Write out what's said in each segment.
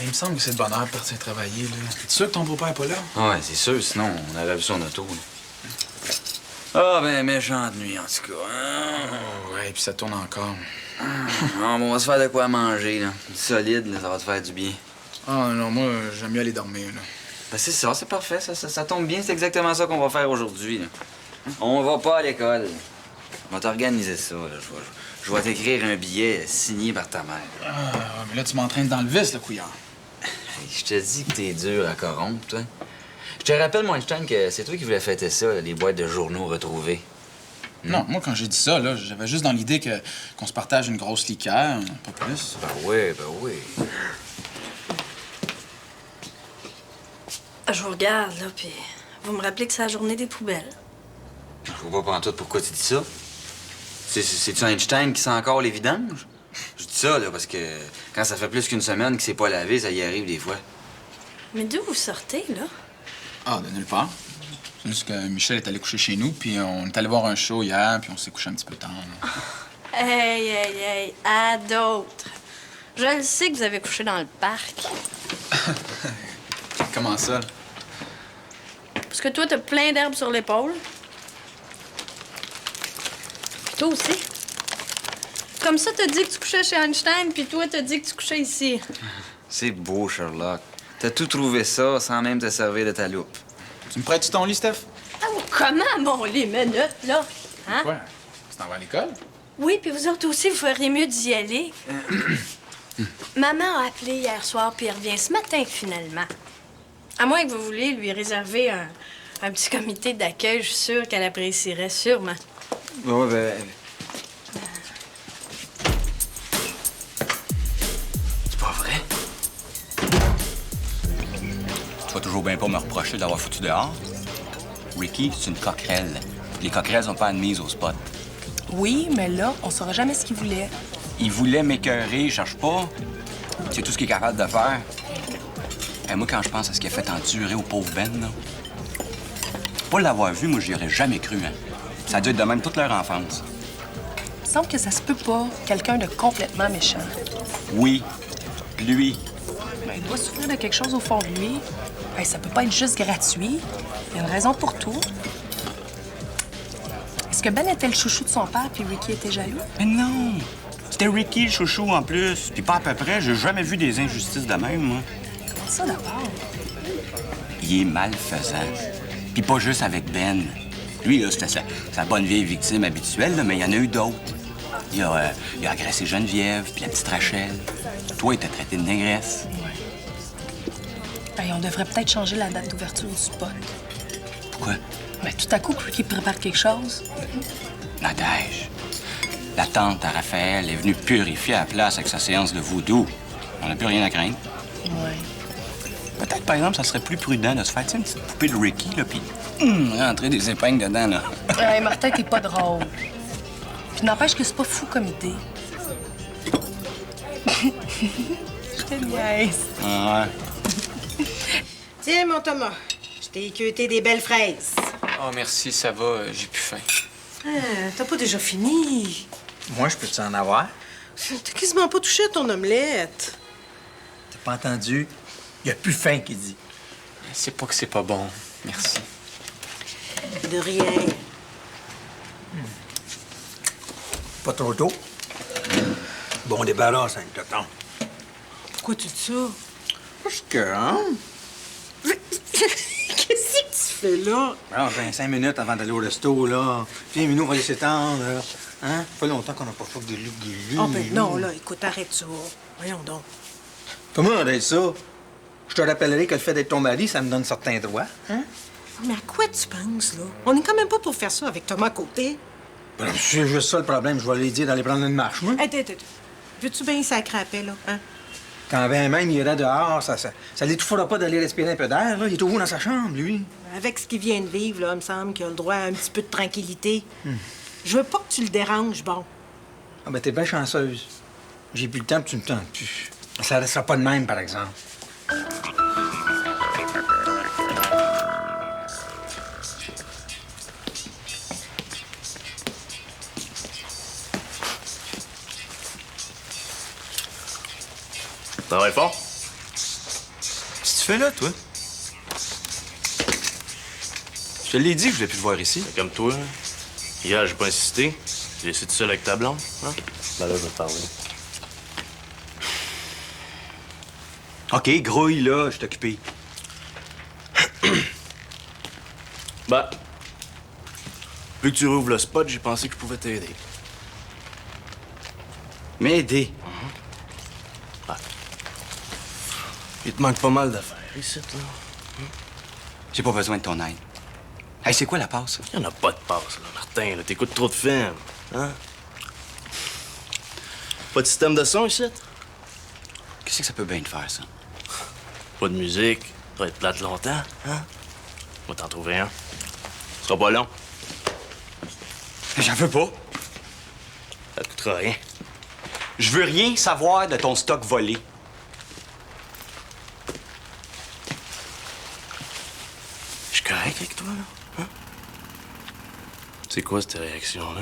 Il me semble que c'est de bonne heure de partir travailler, là. T'es sûr que ton beau-père n'est pas là? Ouais, c'est sûr, sinon on aurait vu son auto. Ah, ben, méchante nuit, en tout cas. Hein? Oh, ouais, puis ça tourne encore. Non, bon, on va se faire de quoi manger, là. Du solide, là, ça va te faire du bien. Ah, non, moi, j'aime mieux aller dormir, là. Ben, c'est ça, c'est parfait. Ça tombe bien, c'est exactement ça qu'on va faire aujourd'hui, là. On va pas à l'école. On va t'organiser ça, là. Je vais t'écrire un billet signé par ta mère. Ah, mais là, tu m'entraînes dans le vice, le couillard. Hey, je te dis que t'es dur à corrompre, toi. Je te rappelle, moi, Einstein, que c'est toi qui voulais fêter ça, là, les boîtes de journaux retrouvées. Non, moi, quand j'ai dit ça, là, j'avais juste dans l'idée qu'on se partage une grosse liqueur, pas plus. Ben oui, ben oui. Je vous regarde, là, puis vous me rappelez que c'est la journée des poubelles. Je vois pas pantoute pourquoi tu dis ça. C'est-tu Einstein qui sent encore les vidanges? Je dis ça, là, parce que quand ça fait plus qu'une semaine qu'il s'est pas lavé, ça y arrive des fois. Mais d'où vous sortez, là? Ah, de nulle part. C'est juste que Michel est allé coucher chez nous, puis on est allé voir un show hier, puis on s'est couché un petit peu tard. Hey, à d'autres. Je le sais que vous avez couché dans le parc. Comment ça? Parce que toi, t'as plein d'herbes sur l'épaule. Puis toi aussi. Comme ça, t'as dit que tu couchais chez Einstein, puis toi, t'as dit que tu couchais ici. C'est beau, Sherlock. T'as tout trouvé ça sans même te servir de ta loupe. Tu me prêtes ton lit, Steph? Ah, comment, mon les minutes, là? Hein? Quoi? Tu t'en vas à l'école? Oui, puis vous autres aussi, vous feriez mieux d'y aller. Maman a appelé hier soir, puis elle revient ce matin, finalement. À moins que vous vouliez lui réserver un petit comité d'accueil, je suis sûre qu'elle apprécierait sûrement. Ouais, ben... C'est pas vrai? Tu vas toujours bien pas me reprocher d'avoir foutu dehors. Ricky, c'est une coquerelle. Les coquerelles sont pas admises au spot. Oui, mais là, on saura jamais ce qu'il voulait. Il voulait m'écœurer, je cherche pas. C'est tout ce qu'il est capable de faire. Et moi, quand je pense à ce qu'il a fait endurer au pauvre Ben, là, pas l'avoir vu, moi, j'y aurais jamais cru, hein. Ça a dû être de même toute leur enfance. Il me semble que ça se peut pas. Quelqu'un de complètement méchant. Oui, lui. Ben, il doit souffrir de quelque chose au fond de lui. Ben, ça peut pas être juste gratuit. Il y a une raison pour tout. Est-ce que Ben était le chouchou de son père puis Ricky était jaloux? Mais non! C'était Ricky, le chouchou, en plus. Puis pas à peu près. J'ai jamais vu des injustices de même, moi. Comment ça, d'abord? Il est malfaisant. Puis pas juste avec Ben. Lui, là, c'était sa bonne vieille victime habituelle, là, mais il y en a eu d'autres. Il a agressé Geneviève, puis la petite Rachel. Toi, il t'a traité de négresse. Ben, on devrait peut-être changer la date d'ouverture du spot. Pourquoi? Ben, tout à coup, Ricky prépare quelque chose. Nadège. La tante à Raphaël est venue purifier la place avec sa séance de voodoo. On n'a plus rien à craindre. Ouais. Peut-être, par exemple, ça serait plus prudent de se faire, tu sais, une petite poupée de Ricky, là, puis rentrer des épingles dedans, là. Hey, Martin, t'es pas drôle. Puis n'empêche que c'est pas fou comme idée. Je te niaise. Ah ouais. Tiens, mon Thomas, je t'ai équeuté des belles fraises. Oh, merci, ça va, j'ai plus faim. T'as pas déjà fini? Moi, je peux-tu en avoir? T'as quasiment pas touché à ton omelette. T'as pas entendu? Il y a plus faim qu'il dit. C'est pas que c'est pas bon. Merci. De rien. Pas trop tôt. Bon débarras, hein, t'attends. Pourquoi tu dis ça? Parce que, hein? Qu'est-ce que tu fais là? Alors, j'ai 5 minutes avant d'aller au resto, là. Viens, Minou, on va aller s'étendre, là. Hein? Ça fait longtemps qu'on n'a pas fait des lugues. Oh, ben non, là, écoute, arrête ça. Voyons donc. Comment arrête ça? Je te rappellerai que le fait d'être ton mari, ça me donne certains droits, hein? Mais à quoi tu penses, là? On est quand même pas pour faire ça avec Thomas à côté. Ben, c'est juste ça le problème. Je vais aller dire d'aller prendre une marche, moi. Attends. Veux-tu bien sacrer à paix, là, hein? Quand ben même il irait dehors, ça l'étouffera pas d'aller respirer un peu d'air, là. Il est au bout dans sa chambre, lui. Avec ce qu'il vient de vivre, là, il me semble qu'il a le droit à un petit peu de tranquillité. Je veux pas que tu le déranges, bon. Ah, ben, t'es bien chanceuse. J'ai plus le temps, puis tu me tentes plus. Ça restera pas de même, par exemple. Travaille fort? tu fais là, toi? Je te l'ai dit que je voulais plus te voir ici. Comme toi, hein? Hier, j'ai pas insisté. J'ai laissé tout seul avec ta blonde, hein? Ben là, je vais te parler. OK, grouille, là, je suis occupé. Ben, vu que tu rouvres le spot, j'ai pensé que je pouvais t'aider. M'aider. Ouais. Il te manque pas mal d'affaires ici, là. J'ai pas besoin de ton aide. Hey, c'est quoi la passe? Il y en a pas de passe, là, Martin. Là, t'écoutes trop de films, hein? Pas de système de son ici? Qu'est-ce que ça peut bien te faire, ça? Pas de musique. Ça va être plate longtemps, hein? On va t'en trouver un. Ce sera pas long. J'en veux pas. Ça te coûtera rien. Je veux rien savoir de ton stock volé. Je suis correct avec toi, là? Hein? C'est quoi cette réaction-là?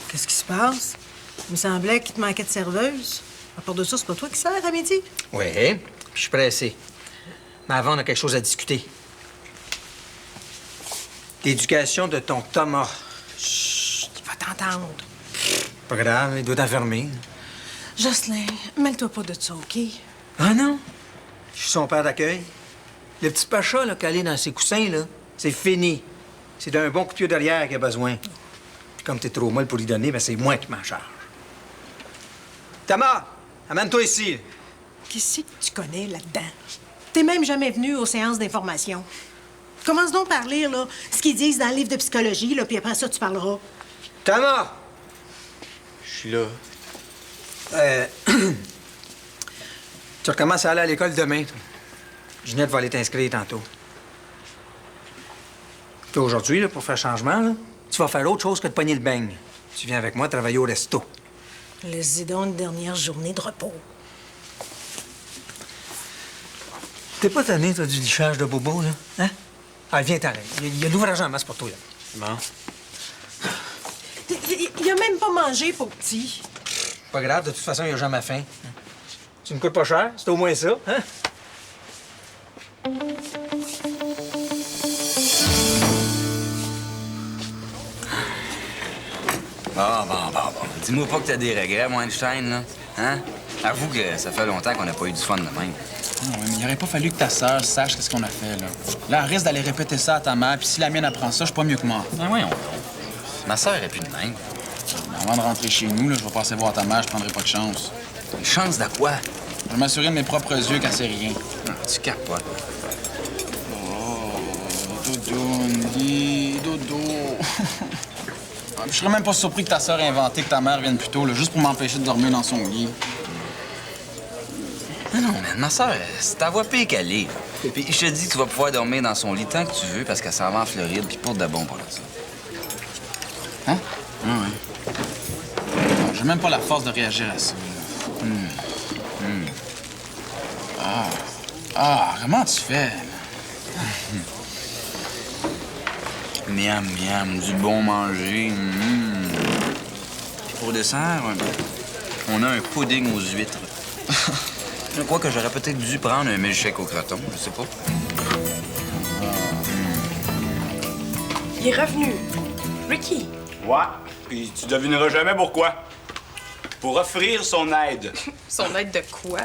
Qu'est-ce qui se passe? Il me semblait qu'il te manquait de serveuse. À part de ça, c'est pas toi qui sers à midi? Oui, je suis pressé. Mais avant, on a quelque chose à discuter. L'éducation de ton Thomas. Chut, il va t'entendre. Pas grave, il doit t'enfermer. Jocelyn, mêle-toi pas de ça, OK? Ah non? Je suis son père d'accueil. Le petit pacha, là, calé dans ses coussins, là, c'est fini. C'est d'un bon coup de pied derrière qu'il a besoin. Puis comme t'es trop molle pour lui donner, ben c'est moi qui m'en charge. Thomas, amène-toi ici. Qu'est-ce que tu connais là-dedans? T'es même jamais venu aux séances d'information. Commence donc par lire, là, ce qu'ils disent dans le livre de psychologie, là, puis après ça, tu parleras. Thomas! Je suis là. Tu recommences à aller à l'école demain, toi. Ginette va aller t'inscrire tantôt. Puis aujourd'hui, là, pour faire changement, là, tu vas faire autre chose que de pogner le beigne. Tu viens avec moi travailler au resto. Laisse-y donc une dernière journée de repos. T'es pas tanné, toi, du lichage de bobo, là? Hein? Ah, viens, t'arrête. Il y a de l'ouvrage en masse pour toi, là. Bon. Il a même pas mangé, pour petit. Pas grave, de toute façon, il a jamais faim. Tu me coûtes pas cher, c'est au moins ça, hein? Bon. Dis-moi pas que t'as des regrets, moi, Einstein, là. Hein? Avoue que ça fait longtemps qu'on n'a pas eu du fun de même. Oui, mais il aurait pas fallu que ta sœur sache qu'est-ce qu'on a fait, là. Là, elle risque d'aller répéter ça à ta mère, puis si la mienne apprend ça, je suis pas mieux que moi. Ben voyons donc. Ma sœur est plus de même. Avant de rentrer chez nous, là, je vais passer voir ta mère, je prendrai pas de chance. Une chance de quoi? Je vais m'assurer de mes propres yeux qu'elle sait rien. Tu capotes. Oh, dodo, Andy, dodo. Je serais même pas surpris que ta sœur ait inventé que ta mère vienne plus tôt, là, juste pour m'empêcher de dormir dans son lit. Non, man, ma sœur, c'est ta voix pire qu'elle est. Puis je te dis que tu vas pouvoir dormir dans son lit tant que tu veux parce qu'elle s'en va en Floride, puis pour de bon pour ça. Hein? Ah ouais. J'ai même pas la force de réagir à ça. Comment tu fais? Miam, miam, du bon manger. Puis pour dessert, on a un pudding aux huîtres. Je crois que j'aurais peut-être dû prendre un milkshake au croton, je sais pas. Il est revenu. Ricky. Ouais, puis tu devineras jamais pourquoi. Pour offrir son aide. Son aide de quoi?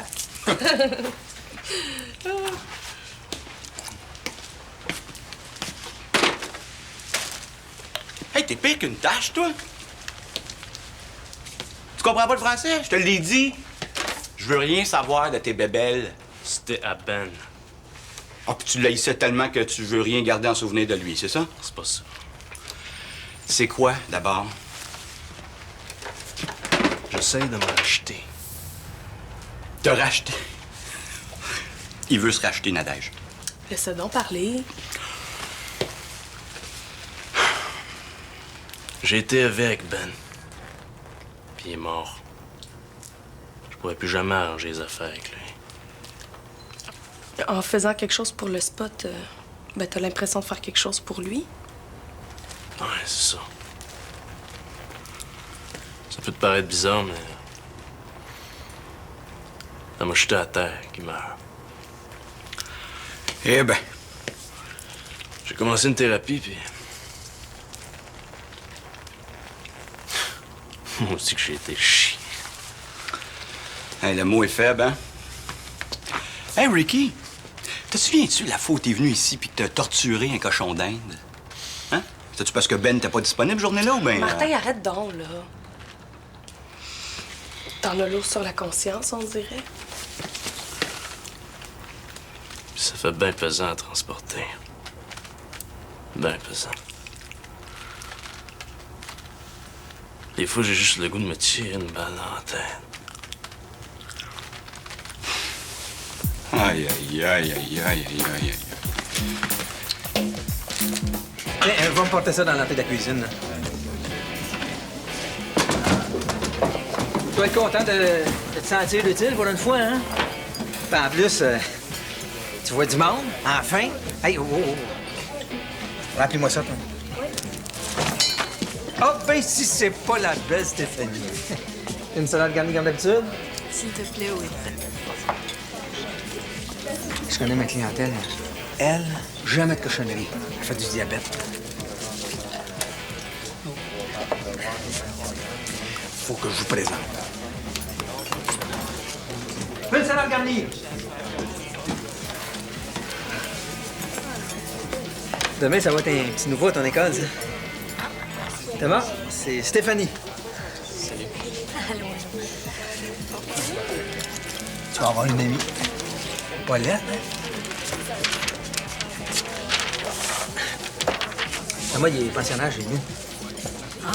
Hey, t'es pire qu'une tâche, toi. Tu comprends pas le français? Je te l'ai dit. Je veux rien savoir de tes bébelles. C'était à Ben. Ah, puis tu l'haïssais tellement que tu veux rien garder en souvenir de lui, c'est ça? C'est pas ça. C'est quoi, d'abord? J'essaie de me racheter. Te racheter. Il veut se racheter, Nadège. Laisse-le donc parler. J'ai été élevé avec Ben. Puis il est mort. Je pourrais plus jamais arranger les affaires avec lui. En faisant quelque chose pour le spot, Ben, t'as l'impression de faire quelque chose pour lui. Ouais, c'est ça. Ça peut te paraître bizarre, mais... Ça m'a jeté à terre qui meurt. Eh ben. J'ai commencé une thérapie, puis... Moi aussi que j'ai été chié. Hey, le mot est faible, hein? Hey, Ricky, te souviens-tu de la fois où t'es venu ici puis que t'as torturé un cochon d'Inde? Hein? C'est-tu parce que Ben n'était pas disponible journée-là ou bien... Martin, arrête donc, là. T'en as l'eau sur la conscience, on dirait. Puis ça fait bien pesant à transporter. Bien pesant. Des fois, j'ai juste le goût de me tirer une balle dans la tête. Aïe, aïe, aïe, aïe, aïe, aïe, aïe. Tiens, va me porter ça dans l'entrée de la cuisine. Là. Tu dois être content de te sentir utile pour une fois, hein? Puis en plus, tu vois du monde, enfin. Hey, oh, oh, oh. Rappelez-moi ça, toi. Oh, ben si c'est pas la belle Stéphanie. Une salade garnie comme d'habitude? S'il te plaît, oui. Je connais ma clientèle. Elle, jamais de cochonnerie. Elle fait du diabète. Faut que je vous présente. Une salade garnie. Demain, ça va être un petit nouveau à ton école, ça. Thomas, c'est Stéphanie. Salut. Allô. Tu vas avoir une amie. Paulette, hein? Thomas, il est pensionnaire chez nous. Ah!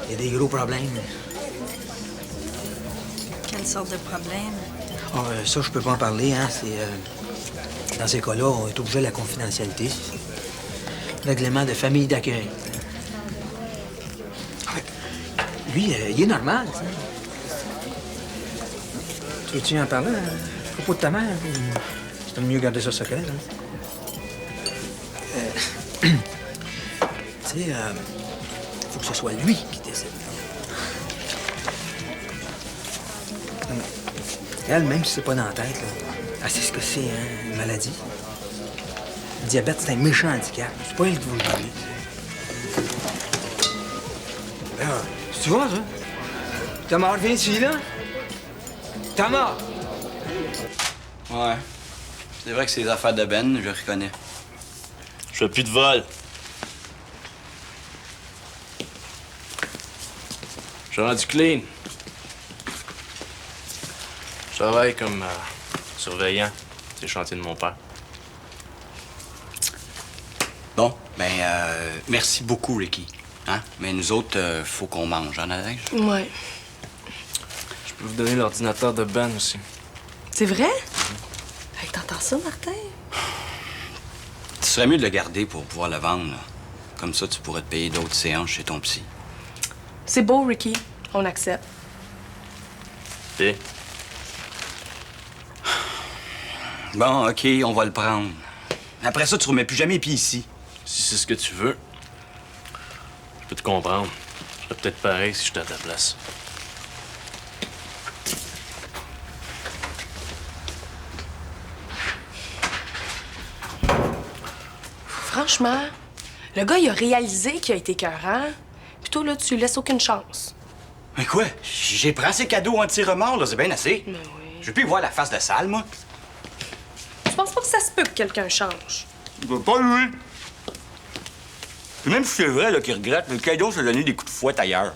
Il y a des gros problèmes. Quelle sorte de problème? Ah, ça, je peux pas en parler, hein. C'est... Dans ces cas-là, on est obligé de la confidentialité. Règlement de famille d'accueil. Lui, il est normal, ça. Tu veux-tu en parler à propos de ta mère? C'est mieux garder ça secret, hein? Tu sais, faut que ce soit lui qui décide. Elle, même si c'est pas dans la tête, là, elle sait ce que c'est, hein, une maladie. Le diabète, c'est un méchant handicap. C'est pas elle qui va le juger. Là, tu vois, ça? Thomas, reviens ici, là? Thomas! Ouais. C'est vrai que c'est les affaires de Ben, je reconnais. Je fais plus de vol. Je suis rendu clean. Je travaille comme surveillant des chantiers de mon père. Bon, ben, merci beaucoup, Ricky. Hein? Mais nous autres, faut qu'on mange, hein, Nadège? Ouais. Je peux vous donner l'ordinateur de Ben aussi. C'est vrai? Hey, t'entends ça, Martin? Ce serait mieux de le garder pour pouvoir le vendre, là. Comme ça, tu pourrais te payer d'autres séances chez ton psy. C'est beau, Ricky. On accepte. Et? Bon, OK, on va le prendre. Après ça, tu remets plus jamais les pieds ici. Si c'est ce que tu veux, je peux te comprendre. Je serais peut-être pareil si j'étais à ta place. Franchement, le gars, il a réalisé qu'il a été écœurant. Puis toi, là, tu lui laisses aucune chance. Mais quoi? J'ai pris assez cadeau anti-remords, là, c'est bien assez. Mais oui. Je veux plus y voir la face de sale, moi. Tu penses pas que ça se peut que quelqu'un change? Pas lui. Puis même si c'est vrai là, qu'il regrette, le cadeau, c'est de donner des coups de fouette ailleurs.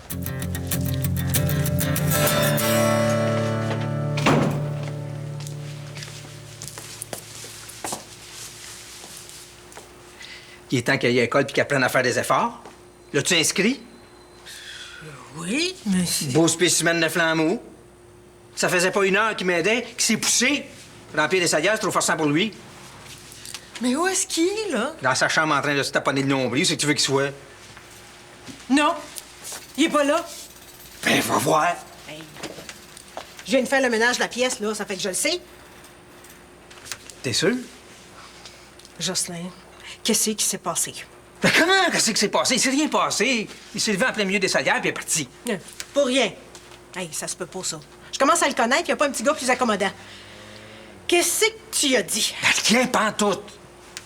Il est temps qu'elle aille à l'école puis qu'elle apprenne à faire des efforts. L'as-tu inscrit? Oui, mais c'est... Beau spécimen de flammeau. Ça faisait pas une heure qu'il m'aidait, qu'il s'est poussé. Remplir des salières, c'est trop forçant pour lui. Mais où est-ce qu'il est, là? Dans sa chambre en train de se taponner le nombril, c'est que tu veux qu'il soit. Non, il est pas là. Ben, va voir. Je viens de faire le ménage de la pièce, là, ça fait que je le sais. T'es sûr? Jocelyn, qu'est-ce qui s'est passé? Ben comment? Qu'est-ce qui s'est passé? Il s'est rien passé. Il s'est levé en plein milieu des salières puis il est parti. Pour rien. Hey, ça se peut pas, ça. Je commence à le connaître, il n'y a pas un petit gars plus accommodant. Qu'est-ce que tu as dit? Tiens, pantoute.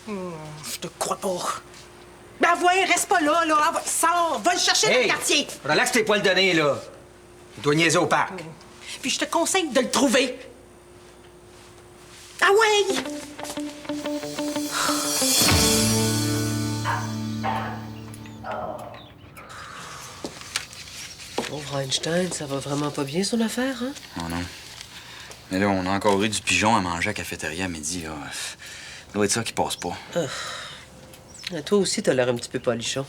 Je te crois pas. Ben ouais, reste pas là, là. Ah, sors, va le chercher dans le quartier. Relaxe tes poils de nez, là. Il doit niaiser au parc. Puis je te conseille de le trouver. Ah ouais! Pauvre Einstein, ça va vraiment pas bien, son affaire, hein? Oh non. Mais là, on a encore eu du pigeon à manger à la cafétéria à midi, là. Ça doit être ça qui passe pas. Toi aussi, t'as l'air un petit peu palichon.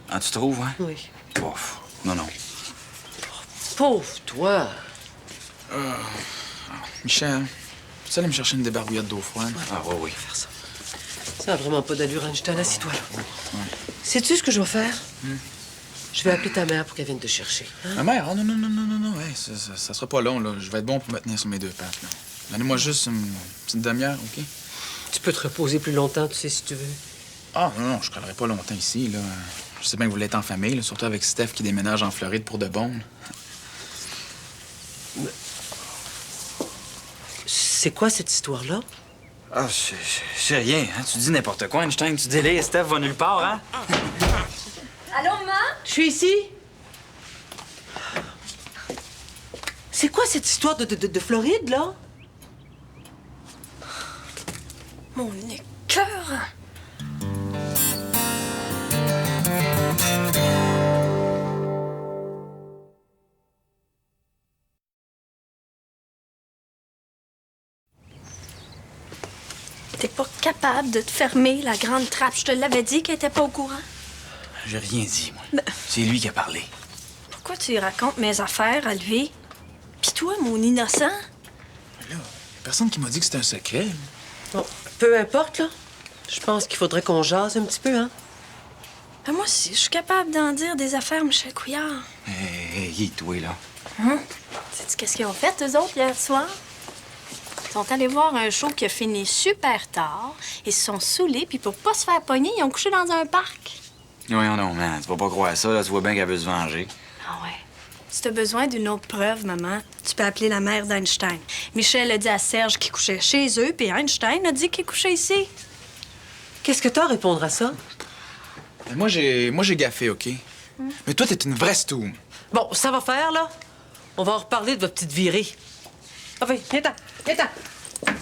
Ah, tu trouves, hein? Oui. Bof. Non, non. Pauvre toi! Michel, tu aller me chercher une débarbouillette d'eau froide? Ah, oui, oui. Faire ça. Ça a vraiment pas d'allure, Einstein. Assis-toi, là. Sais-tu ce que je vais faire? Je vais appeler ta mère pour qu'elle vienne te chercher. Hein? Ma mère? Oh, non. Hey, ça sera pas long, là. Je vais être bon pour me tenir sur mes deux pattes, là. Donnez-moi juste une petite demi-heure, OK? Tu peux te reposer plus longtemps, tu sais, si tu veux. Ah, non, je collerai pas longtemps ici, là. Je sais bien que vous l'êtes en famille, là, surtout avec Steph qui déménage en Floride pour de bon. C'est quoi cette histoire-là? Ah, c'est rien, hein? Tu dis n'importe quoi, Einstein. Tu dis, là, Steph va nulle part, hein? Allô, maman? Je suis ici. C'est quoi cette histoire de Floride, là? Mon écœur! T'es pas capable de te fermer la grande trappe. Je te l'avais dit qu'elle était pas au courant. J'ai rien dit, moi. C'est lui qui a parlé. Pourquoi tu lui racontes mes affaires à lui? Pis toi, mon innocent? Là, personne qui m'a dit que c'était un secret. Bon, peu importe, là. Je pense qu'il faudrait qu'on jase un petit peu, hein? Ben moi aussi, je suis capable d'en dire des affaires, Michel Couillard. Hey, toi, là. Sais-tu qu'est-ce qu'ils ont fait, eux autres, hier soir? Ils sont allés voir un show qui a fini super tard. Ils se sont saoulés, puis pour pas se faire pogner, ils ont couché dans un parc. Voyons non, man. Tu vas pas croire ça, là. Tu vois bien qu'elle veut se venger. Ah ouais. Si t'as besoin d'une autre preuve, maman, tu peux appeler la mère d'Einstein. Michel a dit à Serge qu'il couchait chez eux, puis Einstein a dit qu'il couchait ici. Qu'est-ce que t'as à répondre à ça? Moi, j'ai gaffé, OK? Mais toi, t'es une vraie stoum. Bon, ça va faire, là. On va en reparler de votre petite virée. Ah oui, viens-t'en, viens-t'en.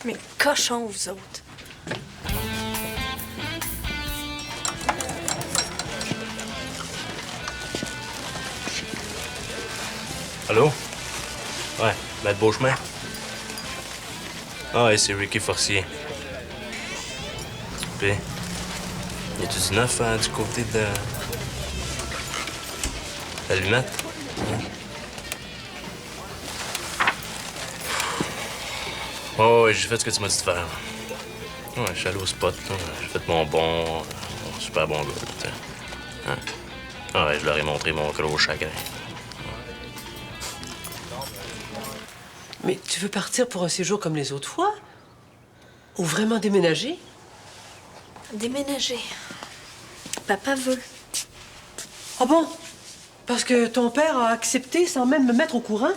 Mais cochons, vous autres. Allô? Ouais, Maître Beauchemin? Ah ouais, c'est Ricky Forcier. Puis, y a-tu du neuf du côté de... l'allumette? Oh, ouais, j'ai fait ce que tu m'as dit de faire. Ouais, je suis allé au spot, là. J'ai fait mon bon... super bon gars, tu sais. Hein? Ah ouais, je leur ai montré mon gros chagrin. Mais tu veux partir pour un séjour comme les autres fois? Ou vraiment déménager? Déménager. Papa veut. Ah bon? Parce que ton père a accepté sans même me mettre au courant?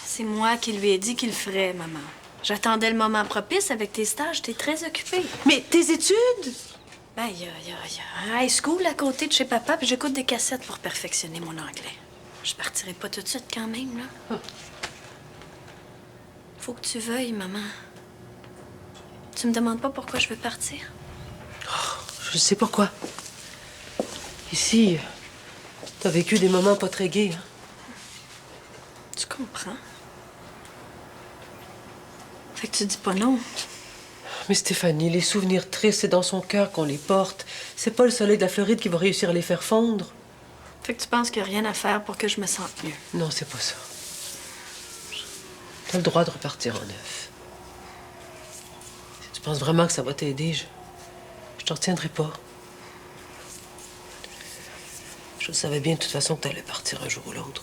C'est moi qui lui ai dit qu'il le ferait, maman. J'attendais le moment propice avec tes stages. T'es très occupée. Mais tes études? Ben, il y a un high school à côté de chez papa, puis j'écoute des cassettes pour perfectionner mon anglais. Je partirai pas tout de suite quand même, là. Faut que tu veuilles, maman. Tu me demandes pas pourquoi je veux partir? Je sais pourquoi. Ici, t'as vécu des moments pas très gais, hein? Tu comprends? Fait que tu dis pas non. Mais Stéphanie, les souvenirs tristes, c'est dans son cœur qu'on les porte. C'est pas le soleil de la Floride qui va réussir à les faire fondre. Fait que tu penses qu'il y a rien à faire pour que je me sente mieux? Non, c'est pas ça. T'as le droit de repartir en neuf. Si tu penses vraiment que ça va t'aider, je t'en retiendrai pas. Je savais bien de toute façon que t'allais partir un jour ou l'autre.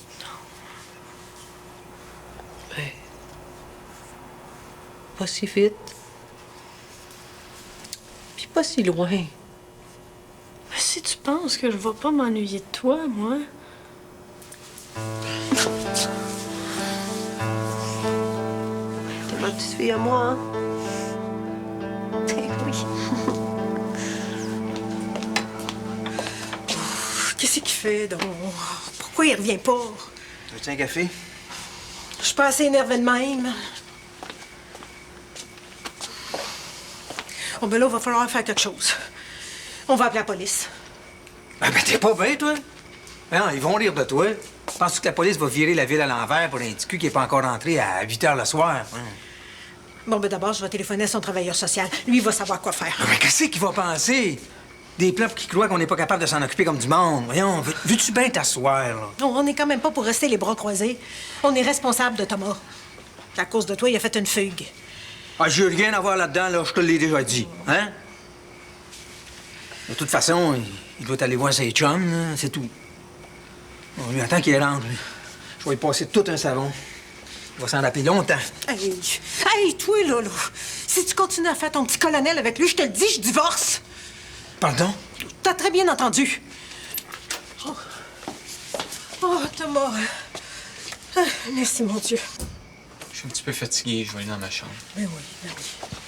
Mais... pas si vite. pas si loin. Mais si tu penses que je vais pas m'ennuyer de toi, moi... T'es ma petite fille à moi, hein? Oui. Qu'est-ce qu'il fait, donc? Pourquoi il revient pas? Veux-tu un café? Je suis pas assez énervée de même. Bon, ben là, il va falloir faire quelque chose. On va appeler la police. Ben, t'es pas bien, toi? Non, ils vont rire de toi. Penses-tu que la police va virer la ville à l'envers pour un petit cul qui est pas encore rentré à 8 h le soir? Bon, ben d'abord, je vais téléphoner à son travailleur social. Lui, il va savoir quoi faire. Mais qu'est-ce qu'il va penser? Des plans qui croient qu'on n'est pas capable de s'en occuper comme du monde. Voyons, veux-tu bien t'asseoir, là? Non, on n'est quand même pas pour rester les bras croisés. On est responsable de Thomas. À cause de toi, il a fait une fugue. Ah, j'ai rien à voir là-dedans, là, je te l'ai déjà dit. Hein? De toute façon, il doit aller voir ses chums, là, c'est tout. On lui attend qu'il rentre. Lui. Je vais y passer tout un savon. Il va s'en rappeler longtemps. Hey, toi, là, si tu continues à faire ton petit colonel avec lui, je te le dis, je divorce. Pardon? T'as très bien entendu. Oh, Thomas. Ah, merci, mon Dieu. Je suis un petit peu fatigué, je vais aller dans ma chambre. Ben oui, ben oui.